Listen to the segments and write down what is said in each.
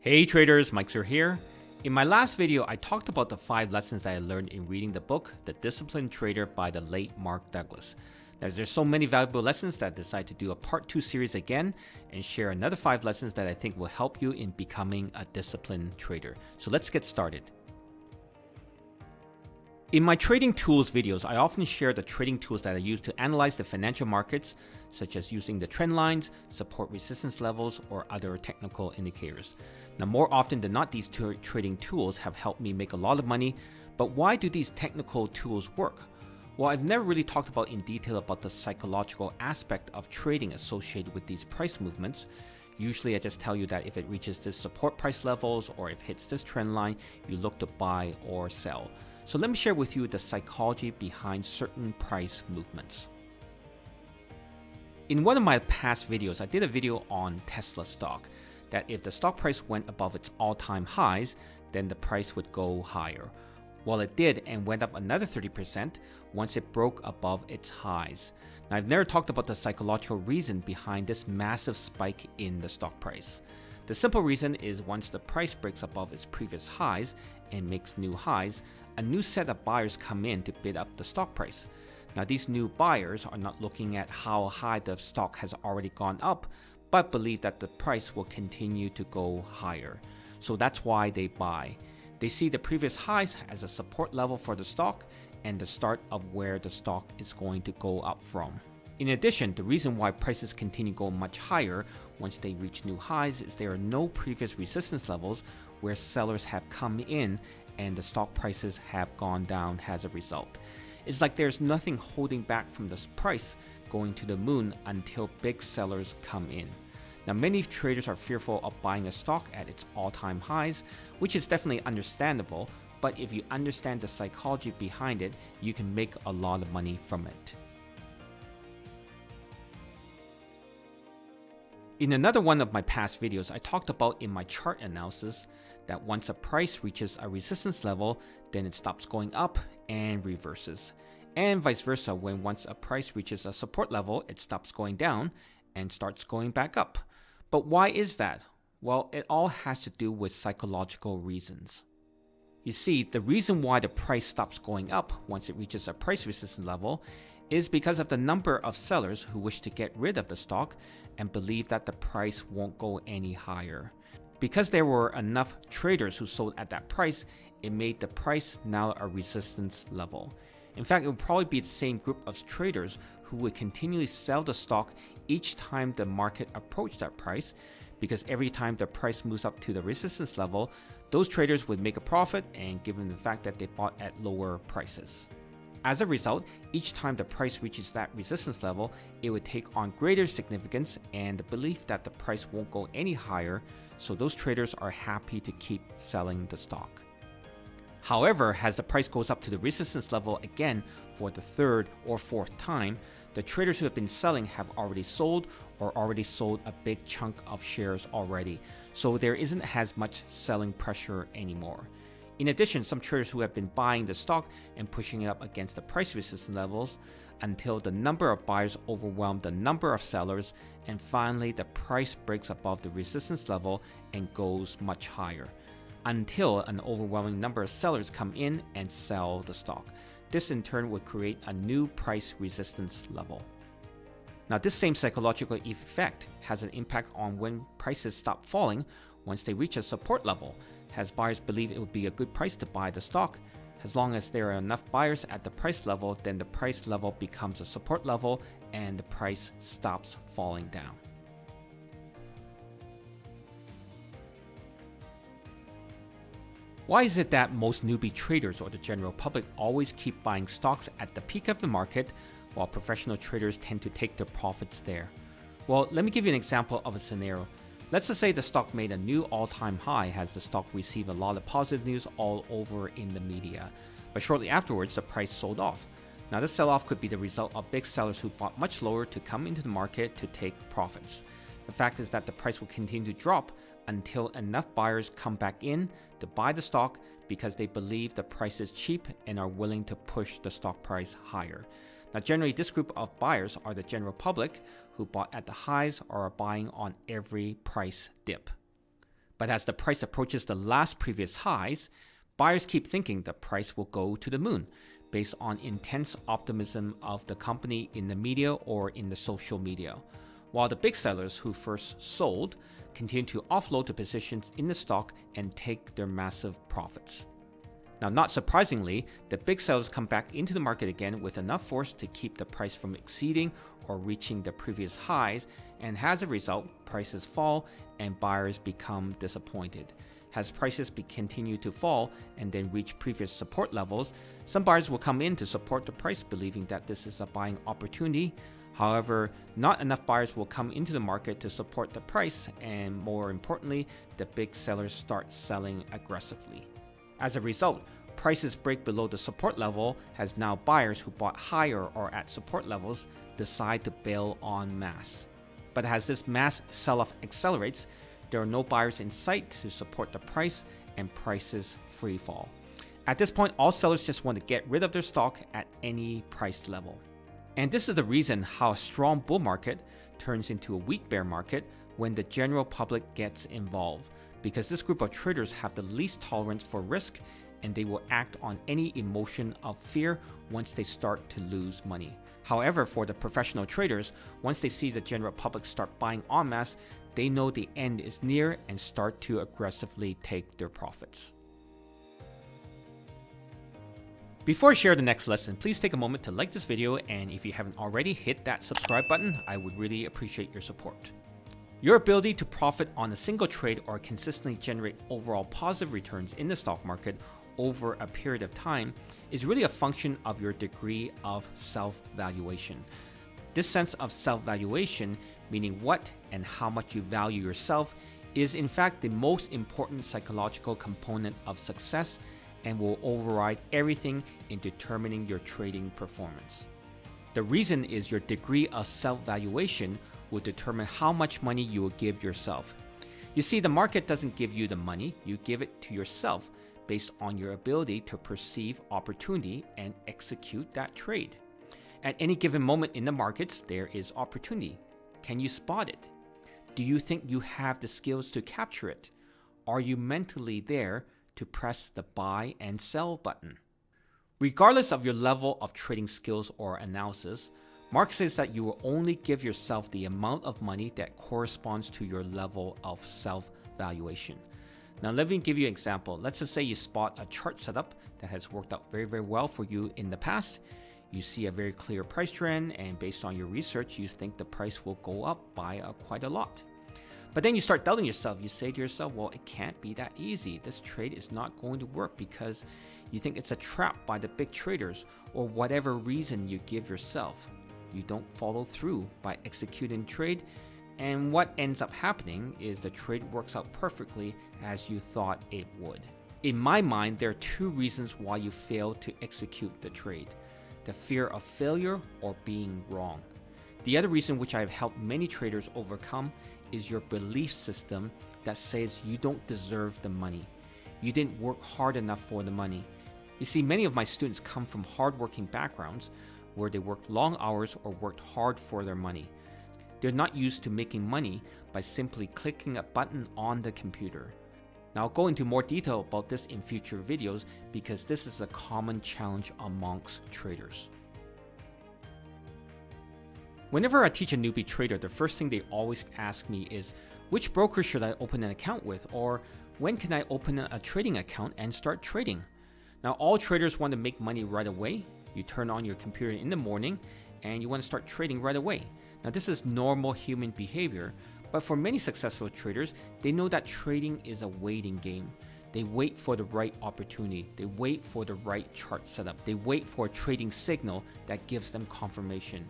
Hey traders, Mike Sir here. In my last video, I talked about the 5 lessons that I learned in reading the book, The Disciplined Trader by the late Mark Douglas. Now, there's so many valuable lessons that I decided to do a part 2 series again and share another 5 lessons that I think will help you in becoming a disciplined trader. So let's get started. In my trading tools videos, I often share the trading tools that I use to analyze the financial markets, such as using the trend lines, support resistance levels, or other technical indicators. Now, more often than not, these trading tools have helped me make a lot of money, but why do these technical tools work? Well, I've never really talked about in detail about the psychological aspect of trading associated with these price movements. Usually I just tell you that if it reaches this support price levels or if it hits this trend line, you look to buy or sell. So let me share with you the psychology behind certain price movements. In one of my past videos, I did a video on Tesla stock, that if the stock price went above its all-time highs, then the price would go higher. Well, it did and went up another 30% once it broke above its highs. Now, I've never talked about the psychological reason behind this massive spike in the stock price. The simple reason is once the price breaks above its previous highs and makes new highs, a new set of buyers come in to bid up the stock price. Now, these new buyers are not looking at how high the stock has already gone up, but believe that the price will continue to go higher. So that's why they buy. They see the previous highs as a support level for the stock and the start of where the stock is going to go up from. In addition, the reason why prices continue to go much higher once they reach new highs is there are no previous resistance levels where sellers have come in and the stock prices have gone down as a result. It's like there's nothing holding back from this price going to the moon until big sellers come in. Now, many traders are fearful of buying a stock at its all-time highs, which is definitely understandable, but if you understand the psychology behind it, you can make a lot of money from it. In another one of my past videos, I talked about in my chart analysis that once a price reaches a resistance level, then it stops going up and reverses. And vice versa, when once a price reaches a support level, it stops going down and starts going back up. But why is that? Well, it all has to do with psychological reasons. You see, the reason why the price stops going up once it reaches a price resistance level is because of the number of sellers who wish to get rid of the stock and believe that the price won't go any higher. Because there were enough traders who sold at that price, it made the price now a resistance level. In fact, it would probably be the same group of traders who would continually sell the stock each time the market approached that price, because every time the price moves up to the resistance level, those traders would make a profit, and given the fact that they bought at lower prices. As a result, each time the price reaches that resistance level, it would take on greater significance and the belief that the price won't go any higher, so those traders are happy to keep selling the stock. However, as the price goes up to the resistance level again for the third or fourth time, the traders who have been selling have already sold or already sold a big chunk of shares already, so there isn't as much selling pressure anymore. In addition, some traders who have been buying the stock and pushing it up against the price resistance levels until the number of buyers overwhelm the number of sellers, and finally the price breaks above the resistance level and goes much higher, until an overwhelming number of sellers come in and sell the stock. This in turn would create a new price resistance level. Now, this same psychological effect has an impact on when prices stop falling once they reach a support level, as buyers believe it would be a good price to buy the stock. As long as there are enough buyers at the price level, then the price level becomes a support level and the price stops falling down. Why is it that most newbie traders or the general public always keep buying stocks at the peak of the market, while professional traders tend to take their profits there? Well, let me give you an example of a scenario. Let's just say the stock made a new all-time high as the stock received a lot of positive news all over in the media. But shortly afterwards, the price sold off. Now, this sell-off could be the result of big sellers who bought much lower to come into the market to take profits. The fact is that the price will continue to drop until enough buyers come back in to buy the stock because they believe the price is cheap and are willing to push the stock price higher. Now, generally, this group of buyers are the general public who bought at the highs or are buying on every price dip. But as the price approaches the last previous highs, buyers keep thinking the price will go to the moon based on intense optimism of the company in the media or in the social media, while the big sellers who first sold continue to offload the positions in the stock and take their massive profits. Now, not surprisingly, the big sellers come back into the market again with enough force to keep the price from exceeding or reaching the previous highs, and as a result, prices fall and buyers become disappointed. As prices continue to fall and then reach previous support levels, some buyers will come in to support the price, believing that this is a buying opportunity. However, not enough buyers will come into the market to support the price, and more importantly, the big sellers start selling aggressively. As a result, prices break below the support level as now buyers who bought higher or at support levels decide to bail en masse. But as this mass sell-off accelerates, there are no buyers in sight to support the price and prices free fall. At this point, all sellers just want to get rid of their stock at any price level. And this is the reason how a strong bull market turns into a weak bear market when the general public gets involved, because this group of traders have the least tolerance for risk and they will act on any emotion of fear once they start to lose money. However, for the professional traders, once they see the general public start buying en masse, they know the end is near and start to aggressively take their profits. Before I share the next lesson, please take a moment to like this video, and if you haven't already, hit that subscribe button. I would really appreciate your support. Your ability to profit on a single trade or consistently generate overall positive returns in the stock market over a period of time is really a function of your degree of self-valuation. This sense of self-valuation, meaning what and how much you value yourself, is in fact the most important psychological component of success and will override everything in determining your trading performance. The reason is your degree of self-valuation will determine how much money you will give yourself. You see, the market doesn't give you the money, you give it to yourself based on your ability to perceive opportunity and execute that trade. At any given moment in the markets, there is opportunity. Can you spot it? Do you think you have the skills to capture it? Are you mentally there to press the buy and sell button? Regardless of your level of trading skills or analysis, Marx says that you will only give yourself the amount of money that corresponds to your level of self-valuation. Now, let me give you an example. Let's just say you spot a chart setup that has worked out very, very well for you in the past. You see a very clear price trend, and based on your research, you think the price will go up by quite a lot. But then you start doubting yourself. You say to yourself, well, it can't be that easy. This trade is not going to work, because you think it's a trap by the big traders, or whatever reason you give yourself. You don't follow through by executing trade, and what ends up happening is the trade works out perfectly as you thought it would. In my mind, there are two reasons why you fail to execute the trade: the fear of failure or being wrong. The other reason, which I have helped many traders overcome, is your belief system that says you don't deserve the money. You didn't work hard enough for the money. You see, many of my students come from hardworking backgrounds where they worked long hours or worked hard for their money. They're not used to making money by simply clicking a button on the computer. Now, I'll go into more detail about this in future videos because this is a common challenge amongst traders. Whenever I teach a newbie trader, the first thing they always ask me is, which broker should I open an account with? Or when can I open a trading account and start trading? Now, all traders want to make money right away. You turn on your computer in the morning and you want to start trading right away. Now, this is normal human behavior, but for many successful traders, they know that trading is a waiting game. They wait for the right opportunity. They wait for the right chart setup. They wait for a trading signal that gives them confirmation.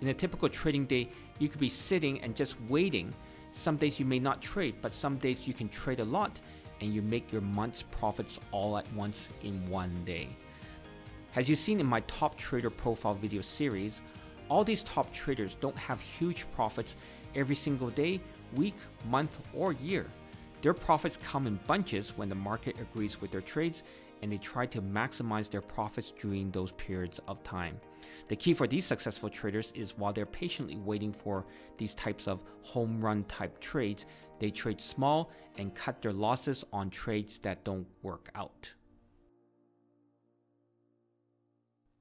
In a typical trading day, you could be sitting and just waiting. Some days you may not trade, but some days you can trade a lot and you make your month's profits all at once in one day. As you've seen in my top trader profile video series, all these top traders don't have huge profits every single day, week, month, or year. Their profits come in bunches when the market agrees with their trades, and they try to maximize their profits during those periods of time. The key for these successful traders is while they're patiently waiting for these types of home run type trades, they trade small and cut their losses on trades that don't work out.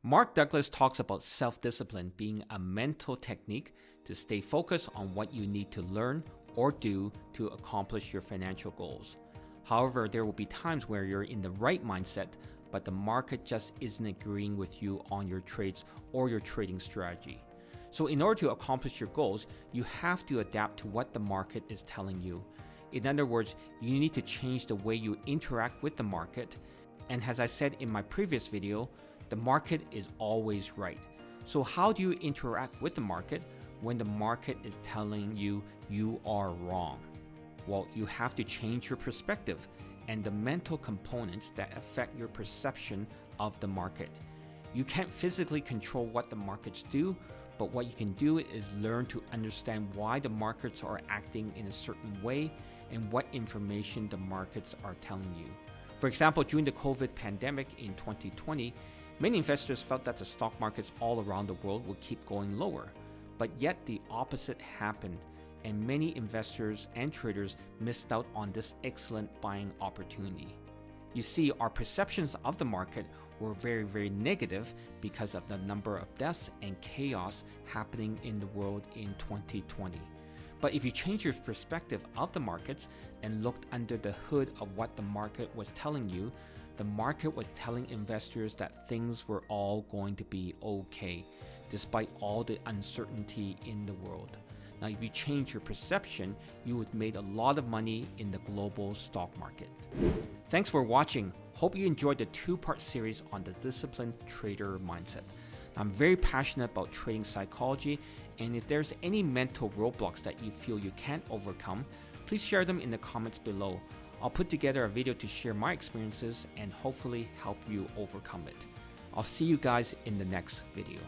Mark Douglas talks about self-discipline being a mental technique to stay focused on what you need to learn or do to accomplish your financial goals. However, there will be times where you're in the right mindset, but the market just isn't agreeing with you on your trades or your trading strategy. So in order to accomplish your goals, you have to adapt to what the market is telling you. In other words, you need to change the way you interact with the market. And as I said in my previous video, the market is always right. So how do you interact with the market when the market is telling you you are wrong? Well, you have to change your perspective and the mental components that affect your perception of the market. You can't physically control what the markets do, but what you can do is learn to understand why the markets are acting in a certain way and what information the markets are telling you. For example, during the COVID pandemic in 2020, many investors felt that the stock markets all around the world would keep going lower, but yet the opposite happened, and many investors and traders missed out on this excellent buying opportunity. You see, our perceptions of the market were very, very negative because of the number of deaths and chaos happening in the world in 2020. But if you change your perspective of the markets and looked under the hood of what the market was telling you, the market was telling investors that things were all going to be okay, despite all the uncertainty in the world. Now, if you change your perception, you would make a lot of money in the global stock market. Thanks for watching. Hope you enjoyed the two-part series on the disciplined trader mindset. I'm very passionate about trading psychology, and if there's any mental roadblocks that you feel you can't overcome, please share them in the comments below. I'll put together a video to share my experiences and hopefully help you overcome it. I'll see you guys in the next video.